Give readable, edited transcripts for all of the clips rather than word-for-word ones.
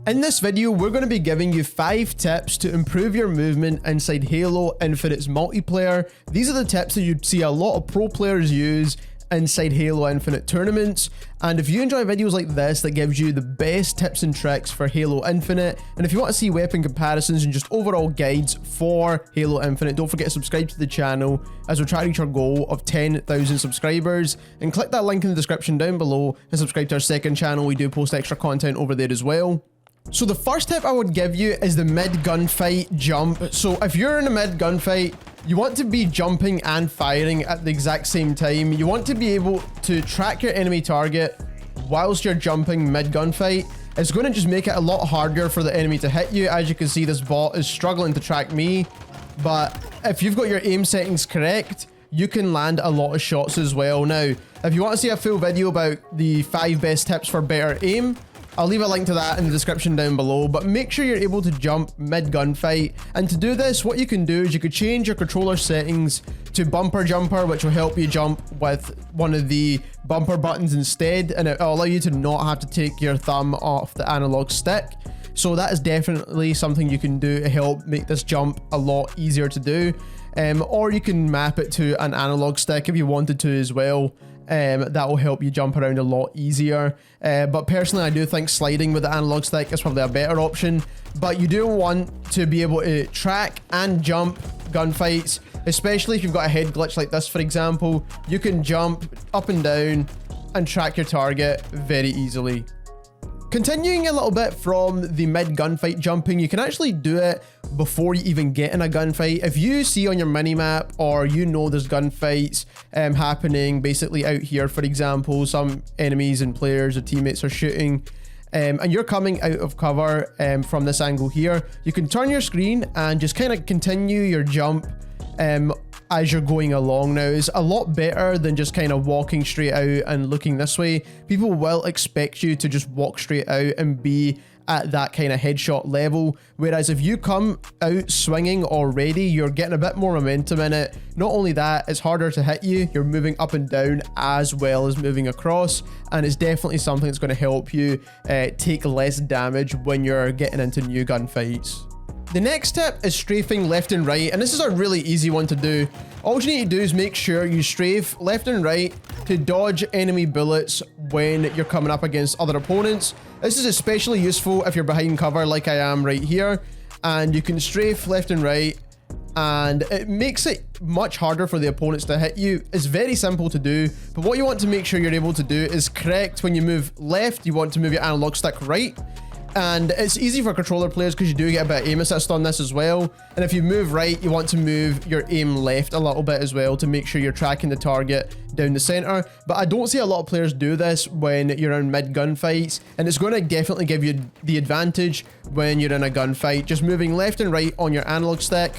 In this video, we're going to be giving you 5 tips to improve your movement inside Halo Infinite's multiplayer. These are the tips that you'd see a lot of pro players use inside Halo Infinite tournaments. And if you enjoy videos like this that gives you the best tips and tricks for Halo Infinite, and if you want to see weapon comparisons and just overall guides for Halo Infinite, don't forget to subscribe to the channel as we're trying to reach our goal of 10,000 subscribers. And click that link in the description down below and subscribe to our second channel. We do post extra content over there as well. So the first tip I would give you is the mid gunfight jump. So if you're in a mid gunfight, you want to be jumping and firing at the exact same time. You want to be able to track your enemy target whilst you're jumping mid gunfight. It's going to just make it a lot harder for the enemy to hit you. As you can see, this bot is struggling to track me, but if you've got your aim settings correct, you can land a lot of shots as well. Now, if you want to see a full video about the 5 best tips for better aim, I'll leave a link to that in the description down below, but make sure you're able to jump mid gunfight. And to do this, what you can do is you could change your controller settings to bumper jumper, which will help you jump with one of the bumper buttons instead, and it'll allow you to not have to take your thumb off the analog stick. So that is definitely something you can do to help make this jump a lot easier to do. Or you can map it to an analog stick if you wanted to as well. That will help you jump around a lot easier. But personally, I do think sliding with the analog stick is probably a better option. But you do want to be able to track and jump gunfights, especially if you've got a head glitch like this, for example. You can jump up and down and track your target very easily. Continuing a little bit from the mid gunfight jumping, you can actually do it before you even get in a gunfight. If you see on your minimap, or you know there's gunfights happening basically out here, for example, some enemies and players or teammates are shooting, and you're coming out of cover from this angle here, you can turn your screen and just kind of continue your jump as you're going along. Now, it's a lot better than just kind of walking straight out and looking this way. People will expect you to just walk straight out and be at that kind of headshot level, whereas if you come out swinging already, you're getting a bit more momentum in it. Not only that, it's harder to hit you, you're moving up and down as well as moving across, and it's definitely something that's going to help you take less damage when you're getting into new gunfights. The next tip is strafing left and right, and this is a really easy one to do. All you need to do is make sure you strafe left and right to dodge enemy bullets when you're coming up against other opponents. This is especially useful if you're behind cover like I am right here, and you can strafe left and right, and it makes it much harder for the opponents to hit you. It's very simple to do, but what you want to make sure you're able to do is correct. When you move left, you want to move your analog stick right. And it's easy for controller players because you do get a bit of aim assist on this as well. And if you move right, you want to move your aim left a little bit as well to make sure you're tracking the target down the center. But I don't see a lot of players do this when you're in mid gunfights, and it's going to definitely give you the advantage when you're in a gunfight. Just moving left and right on your analog stick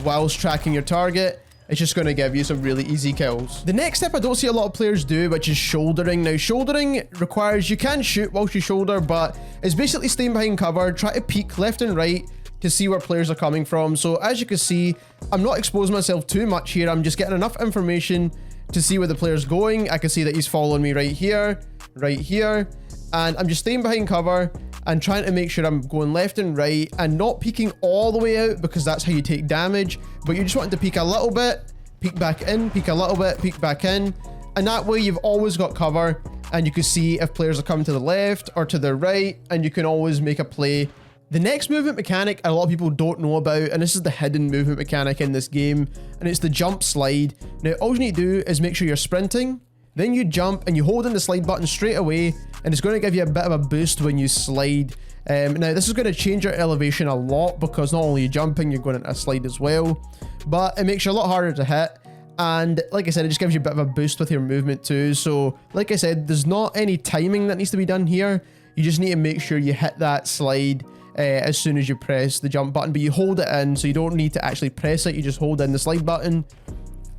whilst tracking your target, it's just going to give you some really easy kills. The next step I don't see a lot of players do, which is shouldering. Now, shouldering requires you can shoot whilst you shoulder, but it's basically staying behind cover, try to peek left and right to see where players are coming from. So as you can see, I'm not exposing myself too much here. I'm just getting enough information to see where the player's going. I can see that he's following me right here, and I'm just staying behind cover and trying to make sure I'm going left and right and not peeking all the way out, because that's how you take damage. But you just want to peek a little bit, peek back in, peek a little bit, peek back in, and that way you've always got cover, and you can see if players are coming to the left or to the right, and you can always make a play. The next movement mechanic a lot of people don't know about, and this is the hidden movement mechanic in this game, and it's the jump slide. Now, all you need to do is make sure you're sprinting, then you jump and you hold in the slide button straight away, and it's going to give you a bit of a boost when you slide. Now, this is going to change your elevation a lot, because not only are you jumping, you're going into a slide as well, but it makes you a lot harder to hit. And like I said, it just gives you a bit of a boost with your movement too. So like I said, there's not any timing that needs to be done here. You just need to make sure you hit that slide as soon as you press the jump button, but you hold it in, so you don't need to actually press it. You just hold in the slide button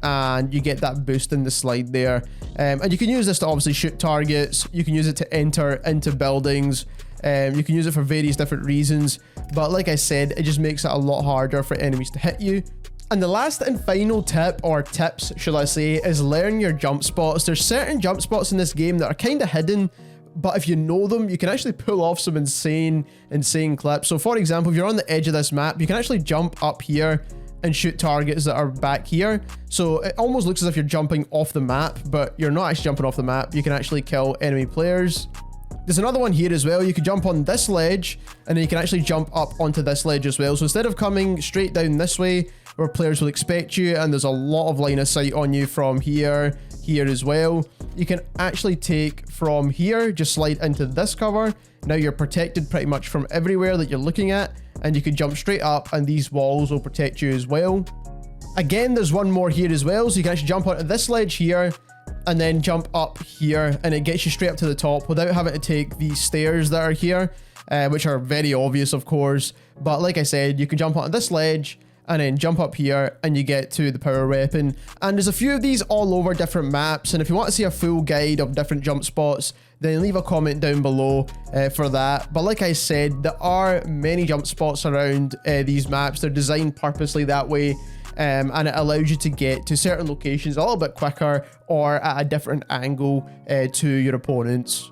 and you get that boost in the slide there. And you can use this to obviously shoot targets. You can use it to enter into buildings. You can use it for various different reasons, but like I said, it just makes it a lot harder for enemies to hit you. And the last and final tip, or tips should I say, is learn your jump spots. There's certain jump spots in this game that are kind of hidden, but if you know them, you can actually pull off some insane clips. So for example, if you're on the edge of this map, you can actually jump up here and shoot targets that are back here. So it almost looks as if you're jumping off the map, but you're not actually jumping off the map. You can actually kill enemy players. There's another one here as well. You could jump on this ledge, and then you can actually jump up onto this ledge as well. So instead of coming straight down this way, where players will expect you, and there's a lot of line of sight on you from here as well, you can actually take from here, just slide into this cover. Now you're protected pretty much from everywhere that you're looking at, and you can jump straight up, and these walls will protect you as well. Again, there's one more here as well, so you can actually jump onto this ledge here, and then jump up here, and it gets you straight up to the top without having to take these stairs that are here, which are very obvious, of course. But like I said, you can jump onto this ledge, and then jump up here, and you get to the power weapon. And there's a few of these all over different maps, and if you want to see a full guide of different jump spots, then leave a comment down below for that. But like I said, there are many jump spots around these maps. They're designed purposely that way, and it allows you to get to certain locations a little bit quicker or at a different angle to your opponents.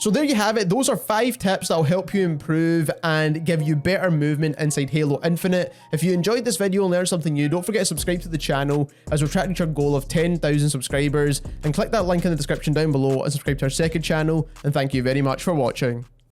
So there you have it. Those are 5 tips that will help you improve and give you better movement inside Halo Infinite. If you enjoyed this video and learned something new, don't forget to subscribe to the channel as we're tracking to our goal of 10,000 subscribers, and click that link in the description down below and subscribe to our second channel. And thank you very much for watching.